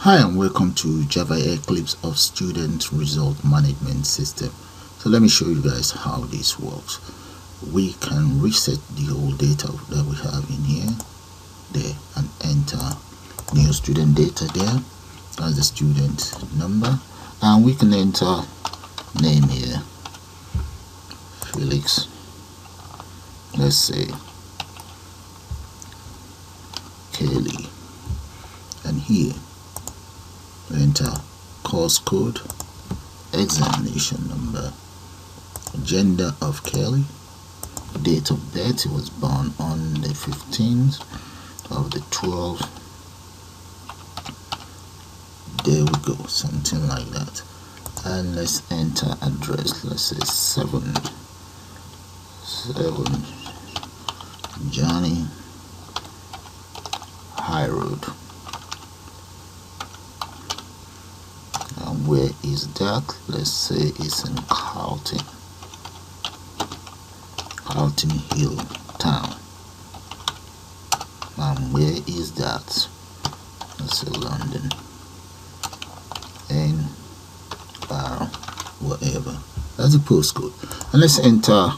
Hi and welcome to Java Eclipse of Student Result Management System. So let me show you guys how this works. We can reset the whole data that we have in here, there, and enter new student data there. That's the student number, and we can enter name here, Felix. Let's say Kelly, and here enter course code, examination number, gender of Kelly, date of birth. He was born on the 15th of the 12th. There we go, something like that. And let's enter address. Let's say 7 Johnny High Road. And where is that? Let's say it's in Carlton Hill Town. And where is that? Let's say London. N R whatever. That's the postcode. And let's enter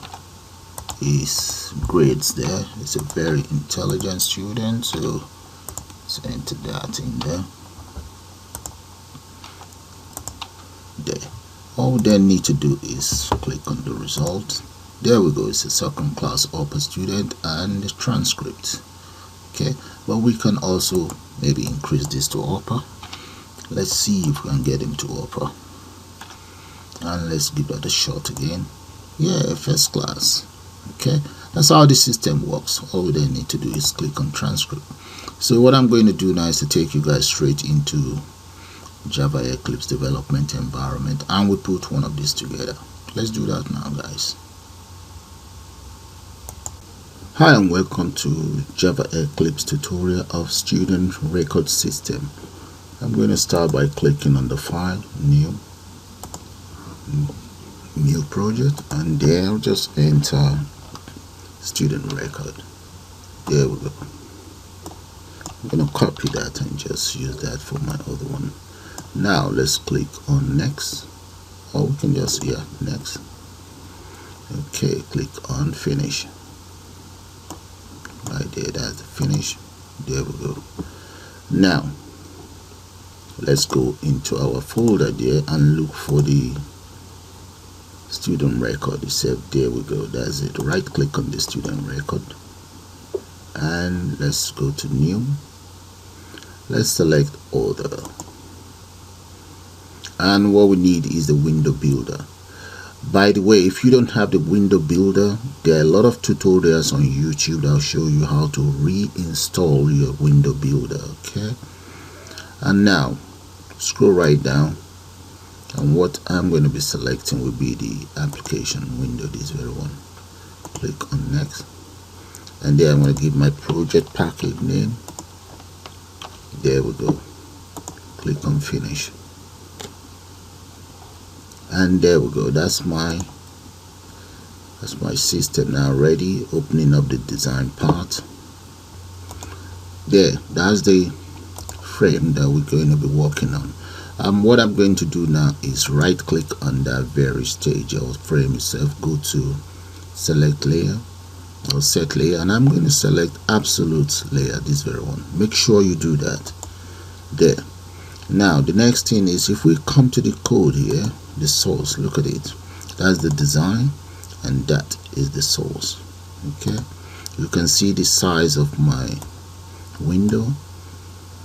his grades there. It's a very intelligent student, so let's enter that in there. All we then need to do is click on the result. There we go. It's a second class upper student and the transcript. Okay, but we can also maybe increase this to upper. Let's see if we can get him to upper, and let's give that a shot again. Yeah, first class. Okay, that's how the system works. All we then need to do is click on transcript. So what I'm going to do now is to take you guys straight into Java Eclipse development environment, and we put one of these together. Let's do that now, guys. Hi and welcome to Java Eclipse tutorial of student record system. I'm going to start by clicking on the file, new project, and there I'll just enter student record. There we go. I'm going to copy that and just use that for my other one. Now let's click on next, or we can just next. Okay, click on finish. Right there, that's the finish. There we go. Now let's go into our folder there and look for the student record itself. There we go, that's it. Right click on the student record and let's go to new. Let's select order. And what we need is the window builder. By the way, if you don't have the window builder, there are a lot of tutorials on YouTube that will show you how to reinstall your window builder. Okay, and now scroll right down, and what I'm going to be selecting will be the application window, this very one. Click on next, and there I'm going to give my project package name. There we go. Click on finish. And there we go, that's my system now ready. Opening up the design part. There, that's the frame that we're going to be working on. What I'm going to do now is right click on that very stage or frame itself, go to select layer or set layer, and I'm going to select absolute layer, this very one. Make sure you do that. There. Now the next thing is, if we come to the code here, the source, look at it, that's the design and that is the source. Okay, you can see the size of my window.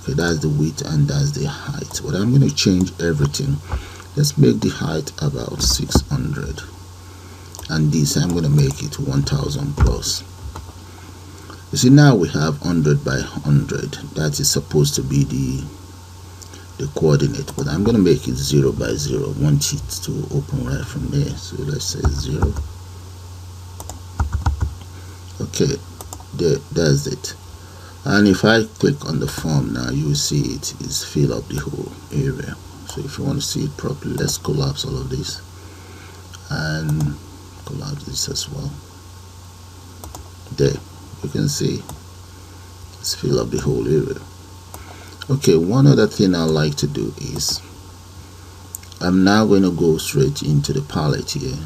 Okay, that's the width and that's the height. But I'm going to change everything. Let's make the height about 600, and this I'm going to make it 1000 plus. You see, now we have 100 by 100. That is supposed to be the coordinate, but I'm going to make it 0 by 0. I want it to open right from there, so let's say 0. Okay, there, that's it. And if I click on the form now, you will see it is fill up the whole area. So if you want to see it properly, let's collapse all of this and collapse this as well. There, you can see it's fill up the whole area. Okay, one other thing I like to do is I'm now going to go straight into the palette here,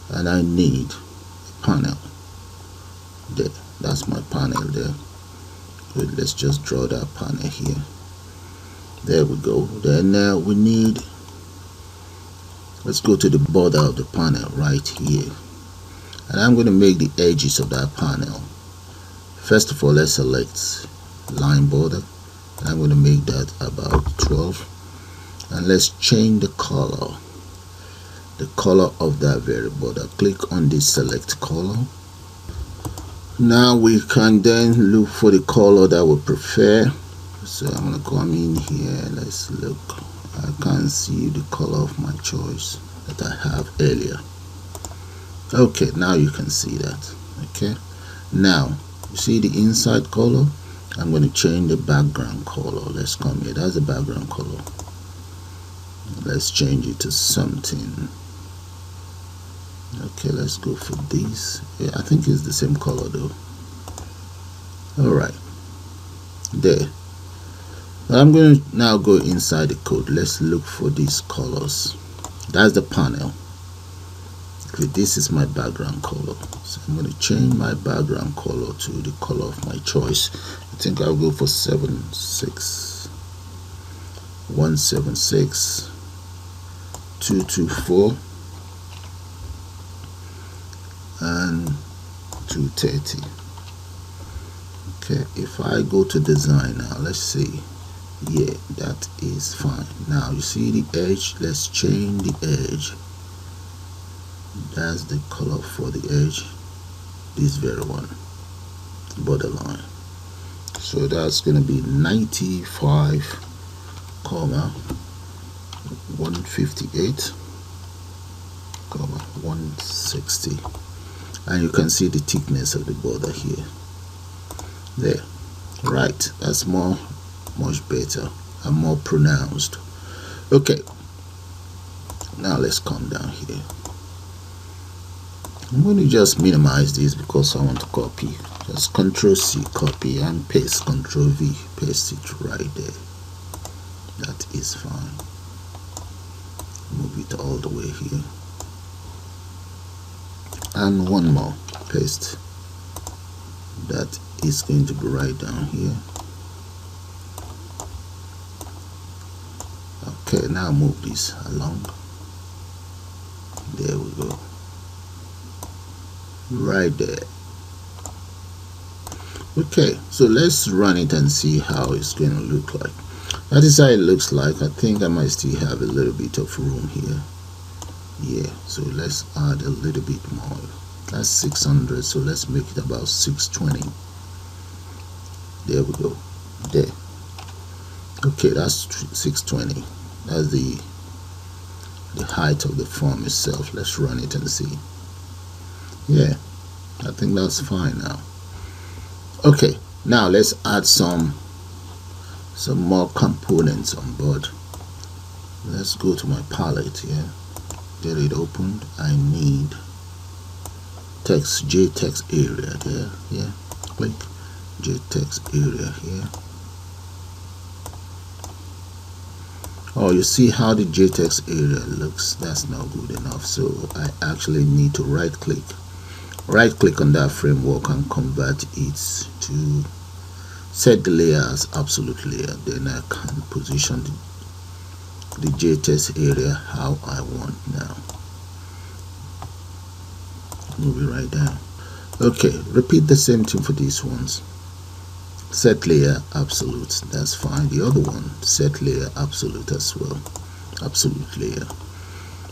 and I need a panel there. That's my panel there. Good, let's just draw that panel here. There we go. Then we need, let's go to the border of the panel right here, and I'm going to make the edges of that panel. First of all, let's select line border. I'm going to make that about 12, and let's change the color of that very border. Click on this select color. Now we can then look for the color that we prefer. So I'm going to come in here, let's look. I can see the color of my choice that I have earlier. Okay, now you can see that. Okay, now you see the inside color. I'm going to change the background color. Let's come here. That's the background color. Let's change it to something. Okay, let's go for this. Yeah, I think it's the same color though. Alright, there. I'm going to now go inside the code. Let's look for these colors. That's the panel. Okay, this is my background color. So I'm going to change my background color to the color of my choice. I think I'll go for 176 224 and 230. Okay, if I go to design now, let's see. Yeah, that is fine. Now you see the edge. Let's change the edge. That's the color for the edge, this very one, borderline. So that's going to be 95, 158, 160, and you can see the thickness of the border here. There, right, that's much better and more pronounced. Okay, now let's come down here. I'm going to just minimize this because I want to copy. Just Ctrl C, copy, and paste. Ctrl V, paste it right there. That is fine. Move it all the way here. And one more, paste. That is going to be right down here. Okay, now move this along. There we go. Right there. Okay, so let's run it and see how it's going to look like. That is how it looks like. I think I might still have a little bit of room here. Yeah, so let's add a little bit more. That's 600, so let's make it about 620. There we go. There. Okay, that's 620. That's the height of the form itself. Let's run it and see. Yeah, I think that's fine now. Okay, now let's add some more components on board. Let's go to my palette here. Get it opened. I need JText area there. Yeah, click JText area here. Oh, you see how the JText area looks? That's not good enough, so I actually need to right click on that framework and convert it to set the layer as absolute layer. Then I can position the JText area how I want now. Move it right down. Okay, repeat the same thing for these ones. Set layer absolute, that's fine. The other one, set layer absolute as well. Absolute layer.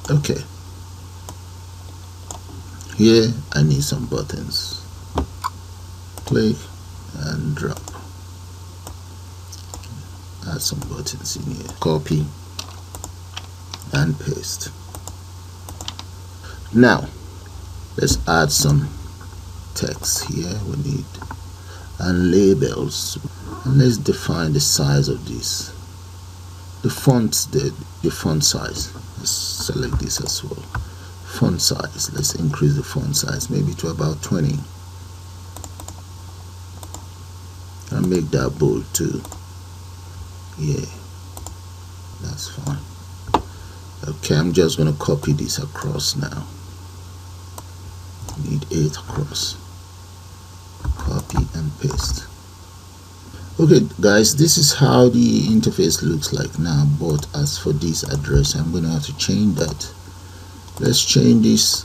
Okay. Here I need some buttons. Click and drop. Add some buttons in here. Copy and paste. Now let's add some text here. We need and labels, and let's define the size of this. The fonts, the font size. Let's select this as well. Font size, let's increase the font size maybe to about 20 and make that bold too. Yeah, that's fine. Okay, I'm just going to copy this across now. Need 8 across. Copy and paste. Okay guys, this is how the interface looks like now, but as for this address, I'm going to have to change that. Let's change this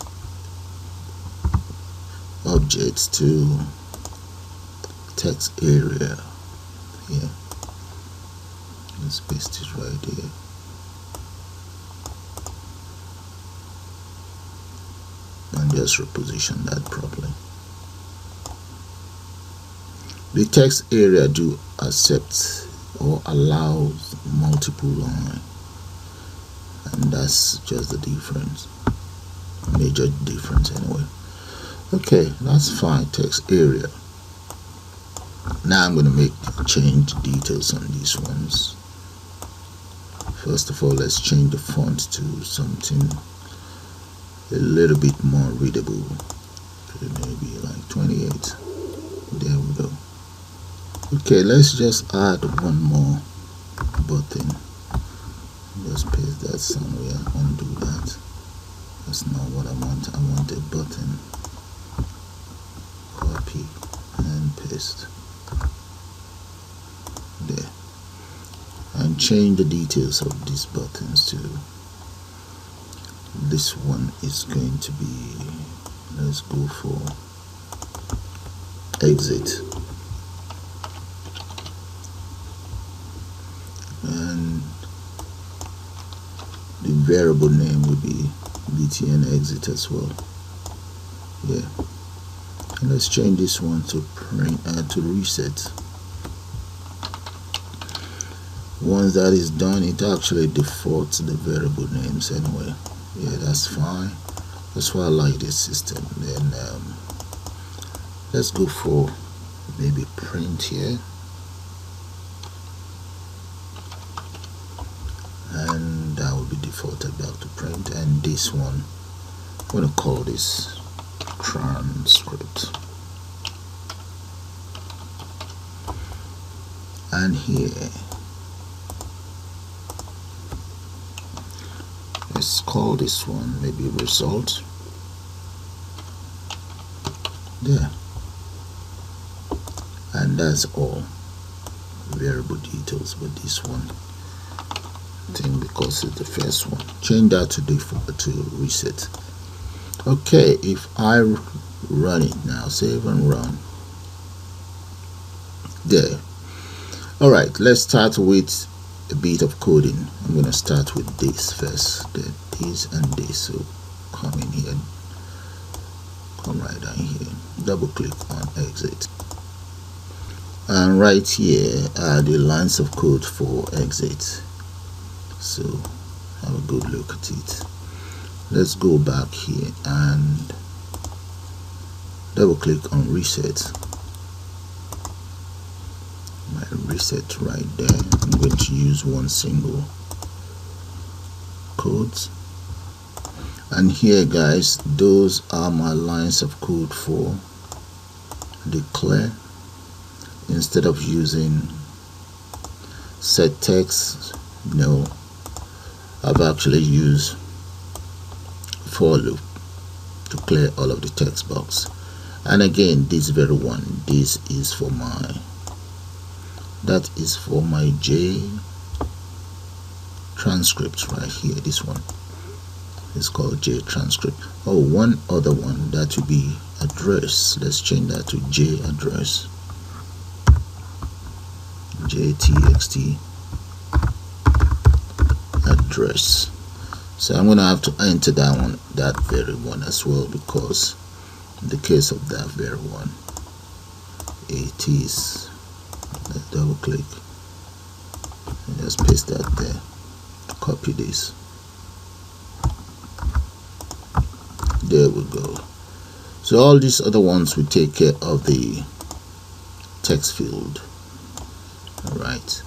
object to text area. Yeah, let's paste it right there. And just reposition that properly. The text area do accept or allows multiple line, and that's just the difference, major difference anyway. Okay, that's fine. Text area. Now I'm going to change details on these ones. First of all, let's change the font to something a little bit more readable. Okay, maybe like 28. There we go. Okay, let's just add one more button. Just paste that somewhere. Undo that. That's not what I want. I want a button. Copy and paste. There. And change the details of these buttons to this one is going to be, let's go for exit. And the variable name will be btn exit as well. Yeah. And let's change this one to print to reset. Once that is done, it actually defaults the variable names anyway. Yeah, that's fine. That's why I like this system. Then let's go for maybe print here, and that will be defaulted back to print. And this one, I'm going to call this transcript. And here, let's call this one maybe result. There. And that's all variable details. But this one thing, because it's the first one, change that to default to reset. Okay, if I run it now, save and run. There. Alright, let's start with a bit of coding. I'm going to start with this first, then this and this. So come in here, come right down here, double click on exit, and right here are the lines of code for exit. So have a good look at it. Let's go back here and double click on reset. My reset right there. I'm going to use one single code, and here guys, those are my lines of code for declare. Instead of using set text, no, I've actually used for loop to clear all of the text box. And again, this very one, this is for my, that is for my J transcripts right here. This one is called J transcript. Oh, one other one, that will be address. Let's change that to J address. JTXT address. So I'm gonna have to enter that one, that very one as well, because in the case of that very one, it is, let's double click and just paste that there. Copy this. There we go. So all these other ones will take care of the text field. Alright,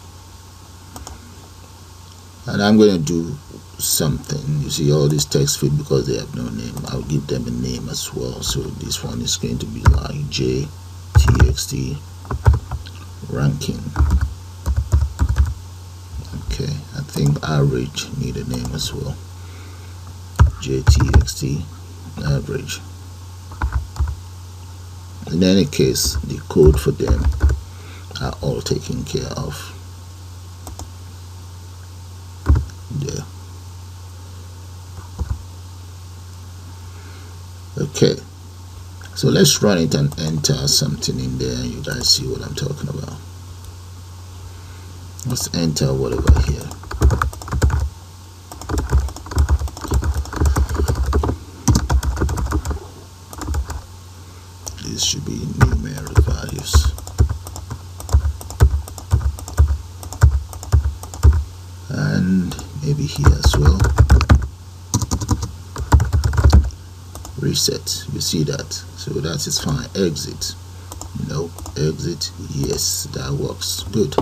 and I'm going to do something. You see all these text field, because they have no name, I'll give them a name as well. So this one is going to be like JTXT ranking I think average need a name as well. JTXT average. In any case, the code for them are all taken care of there. Okay, so let's run it and enter something in there, and you guys see what I'm talking about. Let's enter whatever here. This should be numeric values. And maybe here as well. Reset, you see that, so that is fine. Exit, no, exit, yes, that works good.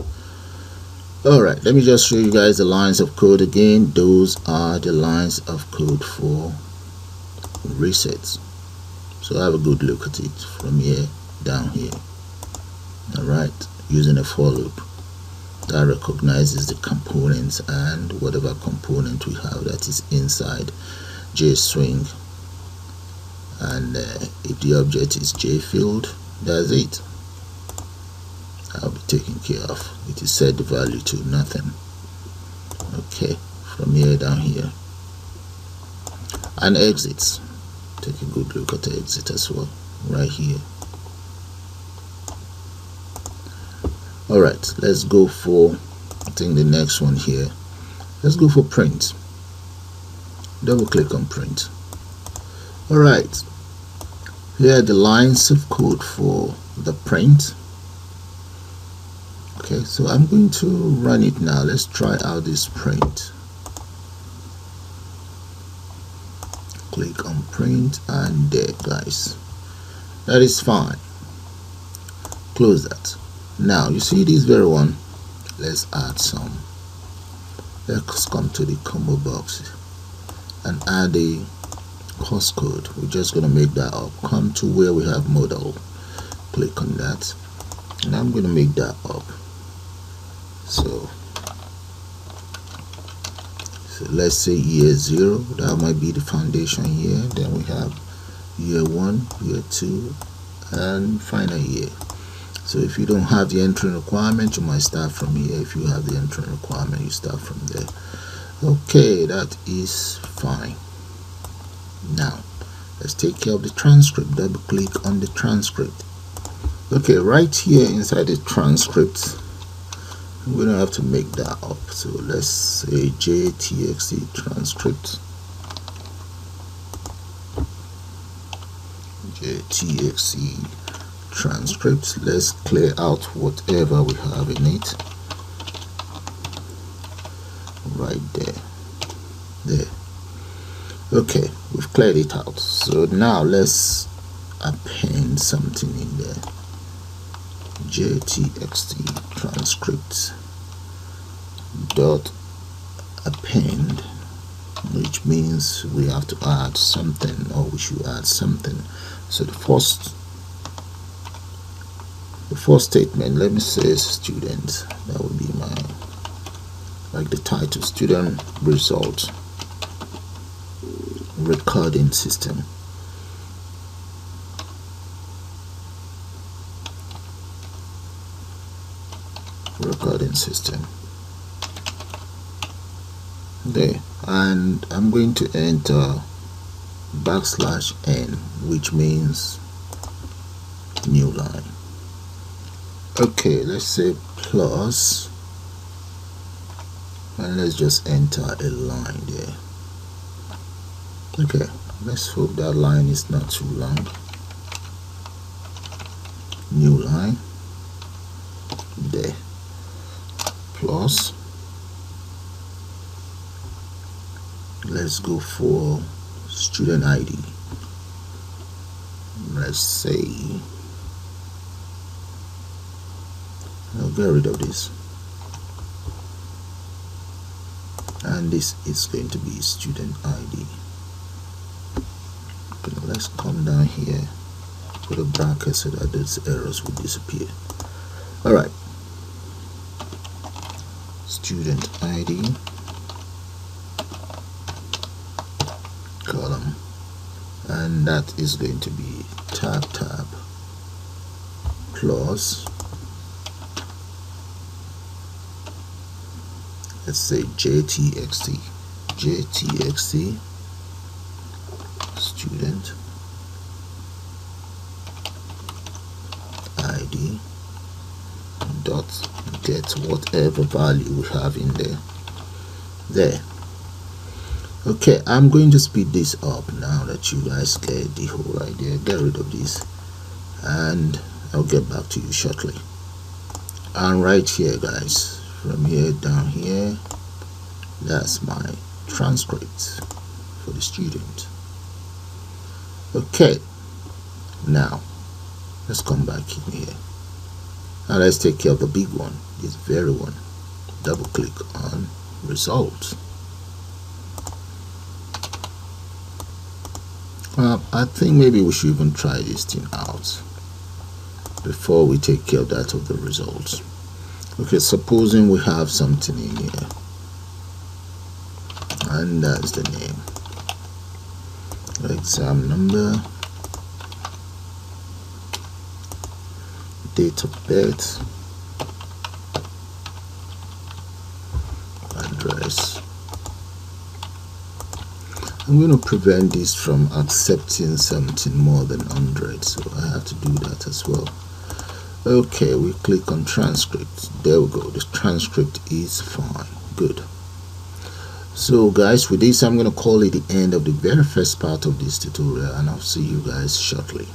All right, let me just show you guys the lines of code again. Those are the lines of code for resets, so have a good look at it from here down here. All right, using a for loop that recognizes the components and whatever component we have that is inside JSwing. And if the object is JField, that's it. I'll be taken care of. It is set the value to nothing. Okay, from here down here. And exits. Take a good look at the exit as well, right here. Alright, let's go for, I think the next one here. Let's go for print. Double click on print. Alright, here are the lines of code for the print. Okay, so I'm going to run it now. Let's try out this print. Click on print, and there, guys, that is fine. Close that. Now you see this very one. Let's add some. Let's come to the combo box and add a course code. We're just going to make that up. Come to where we have model, click on that, and I'm going to make that up. So let's say year 0, that might be the foundation year. Then we have year 1, year 2, and final year. So if you don't have the entering requirement, you might start from here. If you have the entering requirement, you start from there. Okay, that is fine. Now let's take care of the transcript. Double click on the transcript. Okay, right here inside the transcript, we don't have to make that up. So let's say JTXT transcript. JTXT transcript. Let's clear out whatever we have in it. Right there. There. Okay, we've cleared it out. So now let's append something in there. JTXT transcript dot append, which means we have to add something, or we should add something. So the first statement, let me say student. That would be my, like the title, student result recording system. Recording system there, and I'm going to enter \n, which means new line. Okay, let's say plus, and let's just enter a line there. Okay, let's hope that line is not too long. New line there, plus, let's go for student ID. Let's say, I'll get rid of this, and this is going to be student ID. Okay, let's come down here, put a bracket so that those errors will disappear. Alright, student ID, column, and that is going to be tab plus, let's say JTXT student ID dot get whatever value we have in there. Okay, I'm going to speed this up now that you guys get the whole idea. Get rid of this and I'll get back to you shortly. And right here guys, from here down here, that's my transcript for the student. Okay, now let's come back in here and let's take care of the big one, this very one. Double click on results. I think maybe we should even try this thing out before we take care of that of the results. Okay, supposing we have something in here and that's the name, exam number, date of birth, address. I'm going to prevent this from accepting something more than 100, so I have to do that as well. Okay, we click on transcript. There we go. The transcript is fine. Good. So guys, with this I'm going to call it the end of the very first part of this tutorial, and I'll see you guys shortly.